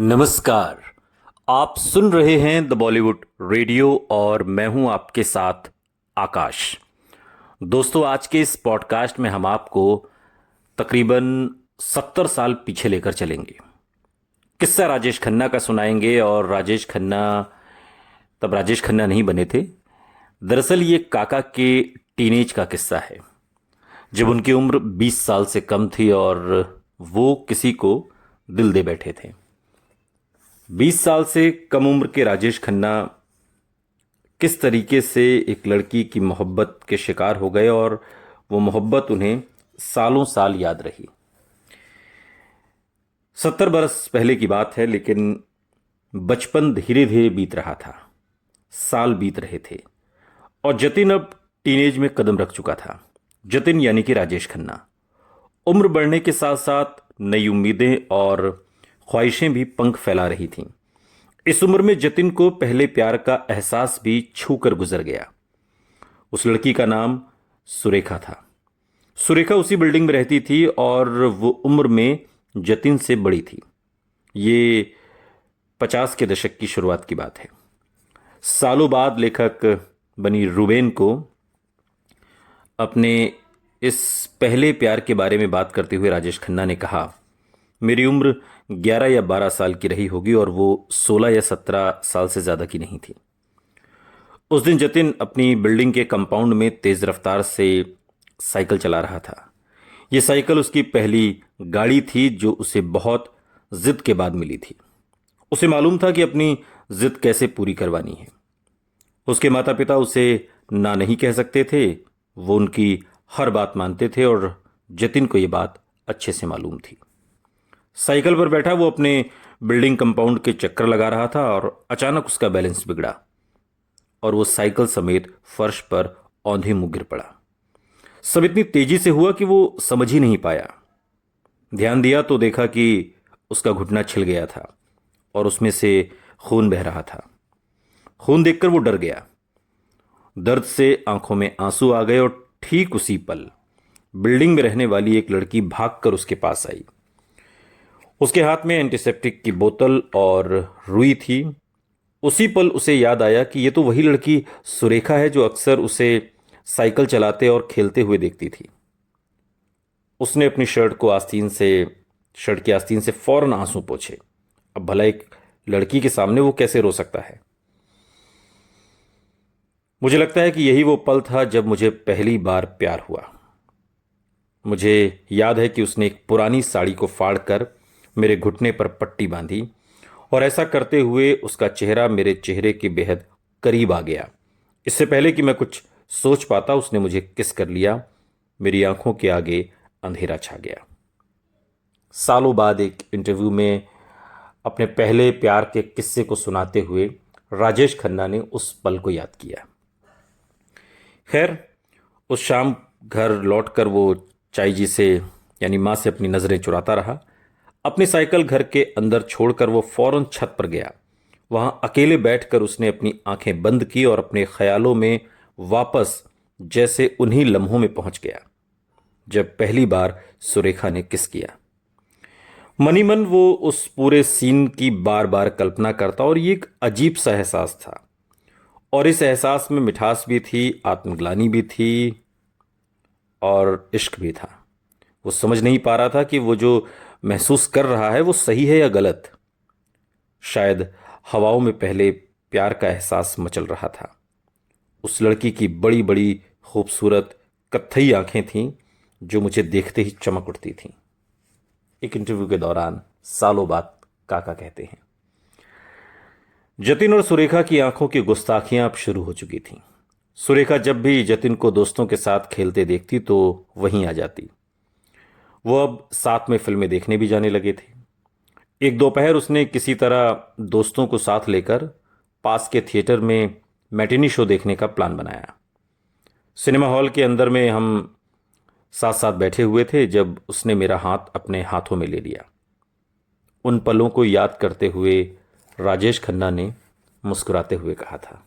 नमस्कार। आप सुन रहे हैं द बॉलीवुड रेडियो और मैं हूं आपके साथ आकाश। दोस्तों, आज के इस पॉडकास्ट में हम आपको तकरीबन 70 साल पीछे लेकर चलेंगे। किस्सा राजेश खन्ना का सुनाएंगे और राजेश खन्ना तब राजेश खन्ना नहीं बने थे। दरअसल ये काका के टीनेज का किस्सा है, जब उनकी उम्र 20 साल से कम थी और वो किसी को दिल दे बैठे थे। 20 साल से कम उम्र के राजेश खन्ना किस तरीके से एक लड़की की मोहब्बत के शिकार हो गए और वो मोहब्बत उन्हें सालों साल याद रही। 70 बरस पहले की बात है, लेकिन बचपन धीरे धीरे बीत रहा था। साल बीत रहे थे और जतिन अब टीनेज में कदम रख चुका था। जतिन यानी कि राजेश खन्ना। उम्र बढ़ने के साथ साथ नई उम्मीदें और ख्वाहिशें भी पंख फैला रही थीं। इस उम्र में जतिन को पहले प्यार का एहसास भी छू कर गुजर गया। उस लड़की का नाम सुरेखा था। सुरेखा उसी बिल्डिंग में रहती थी और वो उम्र में जतिन से बड़ी थी। ये 50 के दशक की शुरुआत की बात है। सालों बाद लेखक बनी रुबेन को अपने इस पहले प्यार के बारे में बात करते हुए राजेश खन्ना ने कहा, मेरी उम्र 11 या 12 साल की रही होगी और वो 16 या 17 साल से ज्यादा की नहीं थी। उस दिन जतिन अपनी बिल्डिंग के कंपाउंड में तेज रफ्तार से साइकिल चला रहा था। यह साइकिल उसकी पहली गाड़ी थी जो उसे बहुत जिद के बाद मिली थी। उसे मालूम था कि अपनी जिद कैसे पूरी करवानी है। उसके माता पिता उसे ना नहीं कह सकते थे। वो उनकी हर बात मानते थे और जतिन को यह बात अच्छे से मालूम थी। साइकिल पर बैठा वो अपने बिल्डिंग कंपाउंड के चक्कर लगा रहा था और अचानक उसका बैलेंस बिगड़ा और वो साइकिल समेत फर्श पर औंधे मुंह गिर पड़ा। सब इतनी तेजी से हुआ कि वो समझ ही नहीं पाया। ध्यान दिया तो देखा कि उसका घुटना छिल गया था और उसमें से खून बह रहा था। खून देखकर वो डर गया। दर्द से आंखों में आंसू आ गए और ठीक उसी पल बिल्डिंग में रहने वाली एक लड़की भागकर उसके पास आई। उसके हाथ में एंटीसेप्टिक की बोतल और रुई थी। उसी पल उसे याद आया कि ये तो वही लड़की सुरेखा है जो अक्सर उसे साइकिल चलाते और खेलते हुए देखती थी। उसने अपनी शर्ट की आस्तीन से फौरन आंसू पोंछे। अब भला एक लड़की के सामने वो कैसे रो सकता है। मुझे लगता है कि यही वो पल था जब मुझे पहली बार प्यार हुआ। मुझे याद है कि उसने एक पुरानी साड़ी को फाड़कर मेरे घुटने पर पट्टी बांधी और ऐसा करते हुए उसका चेहरा मेरे चेहरे के बेहद करीब आ गया। इससे पहले कि मैं कुछ सोच पाता उसने मुझे किस कर लिया। मेरी आंखों के आगे अंधेरा छा गया। सालों बाद एक इंटरव्यू में अपने पहले प्यार के किस्से को सुनाते हुए राजेश खन्ना ने उस पल को याद किया। खैर, उस शाम घर लौटकर वो चाई जी से यानी मां से अपनी नजरें चुराता रहा। अपनी साइकिल घर के अंदर छोड़कर वो फौरन छत पर गया। वहां अकेले बैठकर उसने अपनी आंखें बंद की और अपने ख्यालों में वापस जैसे उन्हीं लम्हों में पहुंच गया जब पहली बार सुरेखा ने किस किया। मनी मन वो उस पूरे सीन की बार बार कल्पना करता और ये एक अजीब सा एहसास था। और इस एहसास में मिठास भी थी, आत्मग्लानि भी थी और इश्क भी था। वो समझ नहीं पा रहा था कि वो जो महसूस कर रहा है वो सही है या गलत। शायद हवाओं में पहले प्यार का एहसास मचल रहा था। उस लड़की की बड़ी बड़ी खूबसूरत कत्थई आंखें थीं जो मुझे देखते ही चमक उठती थीं। एक इंटरव्यू के दौरान सालों बाद काका कहते हैं, जतिन और सुरेखा की आंखों की गुस्ताखियां अब शुरू हो चुकी थीं। सुरेखा जब भी जतिन को दोस्तों के साथ खेलते देखती तो वहीं आ जाती। वो अब साथ में फिल्में देखने भी जाने लगे थे। एक दोपहर उसने किसी तरह दोस्तों को साथ लेकर पास के थिएटर में मैटिनी शो देखने का प्लान बनाया। सिनेमा हॉल के अंदर में हम साथ साथ बैठे हुए थे जब उसने मेरा हाथ अपने हाथों में ले लिया। उन पलों को याद करते हुए राजेश खन्ना ने मुस्कुराते हुए कहा था,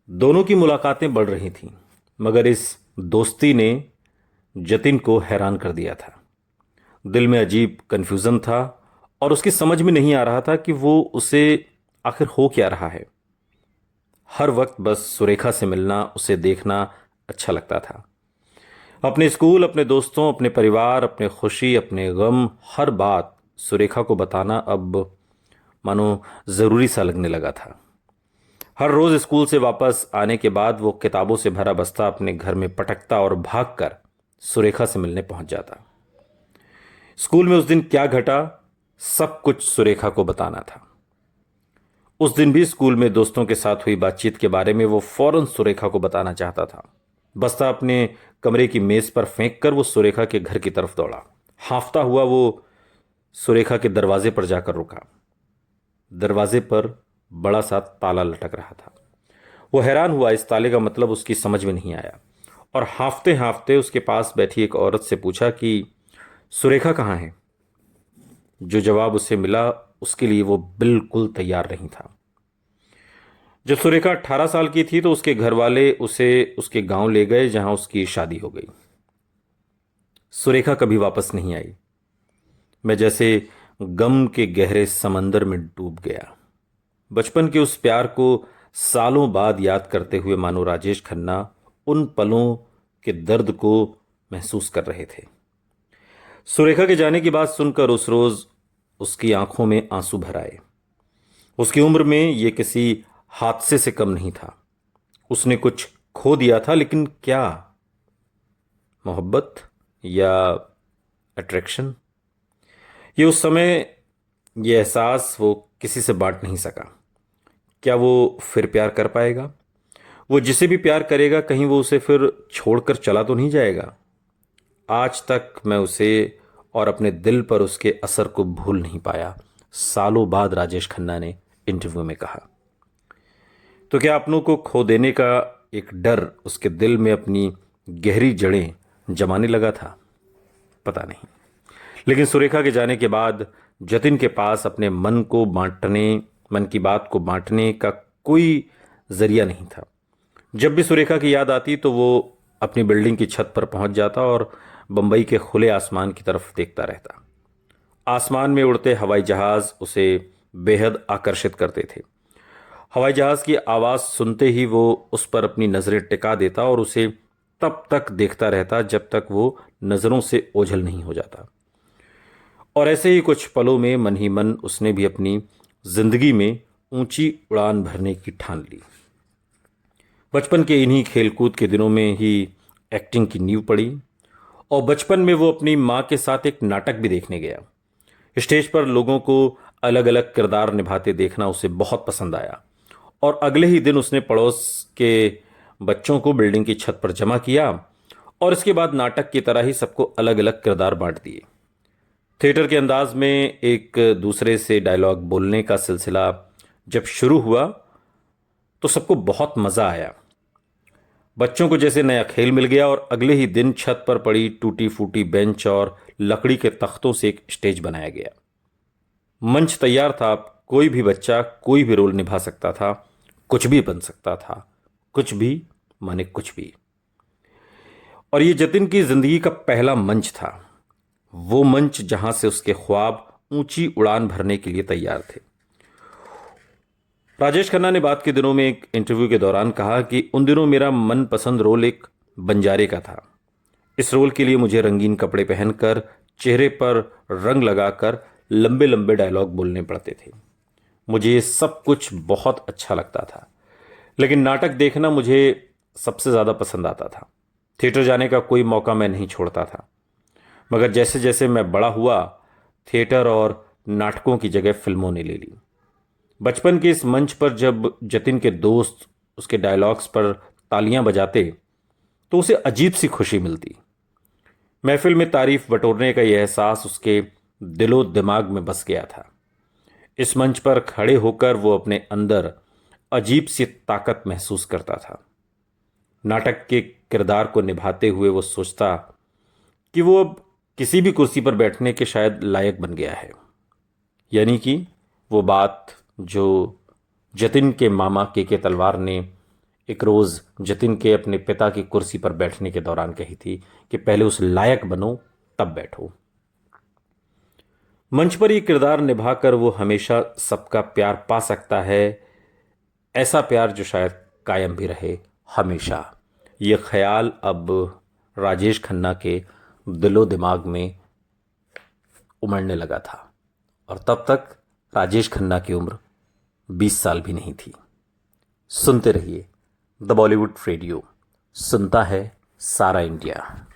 दोनों की मुलाकातें बढ़ रही थीं, मगर इस दोस्ती ने जतिन को हैरान कर दिया था। दिल में अजीब कन्फ्यूजन था और उसकी समझ में नहीं आ रहा था कि वो उसे आखिर हो क्या रहा है। हर वक्त बस सुरेखा से मिलना, उसे देखना अच्छा लगता था। अपने स्कूल, अपने दोस्तों, अपने परिवार, अपने खुशी, अपने गम, हर बात सुरेखा को बताना अब मानो जरूरी सा लगने लगा था। हर रोज स्कूल से वापस आने के बाद वो किताबों से भरा बस्ता अपने घर में पटकता और भागकर सुरेखा से मिलने पहुंच जाता। स्कूल में उस दिन क्या घटा, सब कुछ सुरेखा को बताना था। उस दिन भी स्कूल में दोस्तों के साथ हुई बातचीत के बारे में वो फौरन सुरेखा को बताना चाहता था। बस्ता अपने कमरे की मेज पर फेंक कर वो सुरेखा के घर की तरफ दौड़ा। हांफता हुआ वो सुरेखा के दरवाजे पर जाकर रुका। दरवाजे पर बड़ा सा ताला लटक रहा था। वो हैरान हुआ, इस ताले का मतलब उसकी समझ में नहीं आया, और हांफते हांफते उसके पास बैठी एक औरत से पूछा कि सुरेखा कहाँ है। जो जवाब उसे मिला उसके लिए वो बिल्कुल तैयार नहीं था। जब सुरेखा 18 साल की थी तो उसके घर वाले उसे उसके गांव ले गए जहां उसकी शादी हो गई। सुरेखा कभी वापस नहीं आई। मैं जैसे गम के गहरे समंदर में डूब गया। बचपन के उस प्यार को सालों बाद याद करते हुए मानो राजेश खन्ना उन पलों के दर्द को महसूस कर रहे थे। सुरेखा के जाने की बात सुनकर उस रोज उसकी आंखों में आंसू भर आए। उसकी उम्र में यह किसी हादसे से कम नहीं था। उसने कुछ खो दिया था, लेकिन क्या? मोहब्बत या अट्रैक्शन? ये उस समय ये एहसास वो किसी से बांट नहीं सका। क्या वो फिर प्यार कर पाएगा? वो जिसे भी प्यार करेगा, कहीं वो उसे फिर छोड़कर चला तो नहीं जाएगा? आज तक मैं उसे और अपने दिल पर उसके असर को भूल नहीं पाया, सालों बाद राजेश खन्ना ने इंटरव्यू में कहा। तो क्या अपनों को खो देने का एक डर उसके दिल में अपनी गहरी जड़ें जमाने लगा था? पता नहीं। लेकिन सुरेखा के जाने के बाद जतिन के पास अपने मन की बात को बांटने का कोई जरिया नहीं था। जब भी सुरेखा की याद आती तो वो अपनी बिल्डिंग की छत पर पहुंच जाता और बंबई के खुले आसमान की तरफ देखता रहता। आसमान में उड़ते हवाई जहाज उसे बेहद आकर्षित करते थे। हवाई जहाज की आवाज सुनते ही वो उस पर अपनी नजरें टिका देता और उसे तब तक देखता रहता जब तक वो नजरों से ओझल नहीं हो जाता। और ऐसे ही कुछ पलों में मन ही मन उसने भी अपनी जिंदगी में ऊंची उड़ान भरने की ठान ली। बचपन के इन्हीं खेलकूद के दिनों में ही एक्टिंग की नींव पड़ी, और बचपन में वो अपनी माँ के साथ एक नाटक भी देखने गया। स्टेज पर लोगों को अलग अलग किरदार निभाते देखना उसे बहुत पसंद आया, और अगले ही दिन उसने पड़ोस के बच्चों को बिल्डिंग की छत पर जमा किया और इसके बाद नाटक की तरह ही सबको अलग अलग किरदार बांट दिए। थिएटर के अंदाज में एक दूसरे से डायलॉग बोलने का सिलसिला जब शुरू हुआ तो सबको बहुत मजा आया। बच्चों को जैसे नया खेल मिल गया, और अगले ही दिन छत पर पड़ी टूटी फूटी बेंच और लकड़ी के तख्तों से एक स्टेज बनाया गया। मंच तैयार था। कोई भी बच्चा कोई भी रोल निभा सकता था, कुछ भी बन सकता था। कुछ भी माने कुछ भी। और ये जतिन की जिंदगी का पहला मंच था, वो मंच जहां से उसके ख्वाब ऊंची उड़ान भरने के लिए तैयार थे। राजेश खन्ना ने बात के दिनों में एक इंटरव्यू के दौरान कहा कि उन दिनों मेरा मनपसंद रोल एक बंजारे का था। इस रोल के लिए मुझे रंगीन कपड़े पहनकर, चेहरे पर रंग लगाकर लंबे लंबे डायलॉग बोलने पड़ते थे। मुझे ये सब कुछ बहुत अच्छा लगता था, लेकिन नाटक देखना मुझे सबसे ज़्यादा पसंद आता था। थिएटर जाने का कोई मौका मैं नहीं छोड़ता था। मगर जैसे जैसे मैं बड़ा हुआ, थिएटर और नाटकों की जगह फिल्मों ने ले ली। बचपन के इस मंच पर जब जतिन के दोस्त उसके डायलॉग्स पर तालियां बजाते तो उसे अजीब सी खुशी मिलती। महफिल में तारीफ बटोरने का यह एहसास उसके दिलो दिमाग में बस गया था। इस मंच पर खड़े होकर वो अपने अंदर अजीब सी ताकत महसूस करता था। नाटक के किरदार को निभाते हुए वो सोचता कि वो अब किसी भी कुर्सी पर बैठने के शायद लायक बन गया है। यानी कि वो बात जो जतिन के मामा के तलवार ने एक रोज जतिन के अपने पिता की कुर्सी पर बैठने के दौरान कही थी कि पहले उस लायक बनो तब बैठो। मंच पर ये किरदार निभाकर वो हमेशा सबका प्यार पा सकता है, ऐसा प्यार जो शायद कायम भी रहे हमेशा। ये ख्याल अब राजेश खन्ना के दिलो दिमाग में उमड़ने लगा था, और तब तक राजेश खन्ना की उम्र 20 साल भी नहीं थी। सुनते रहिए द बॉलीवुड रेडियो, सुनता है सारा इंडिया।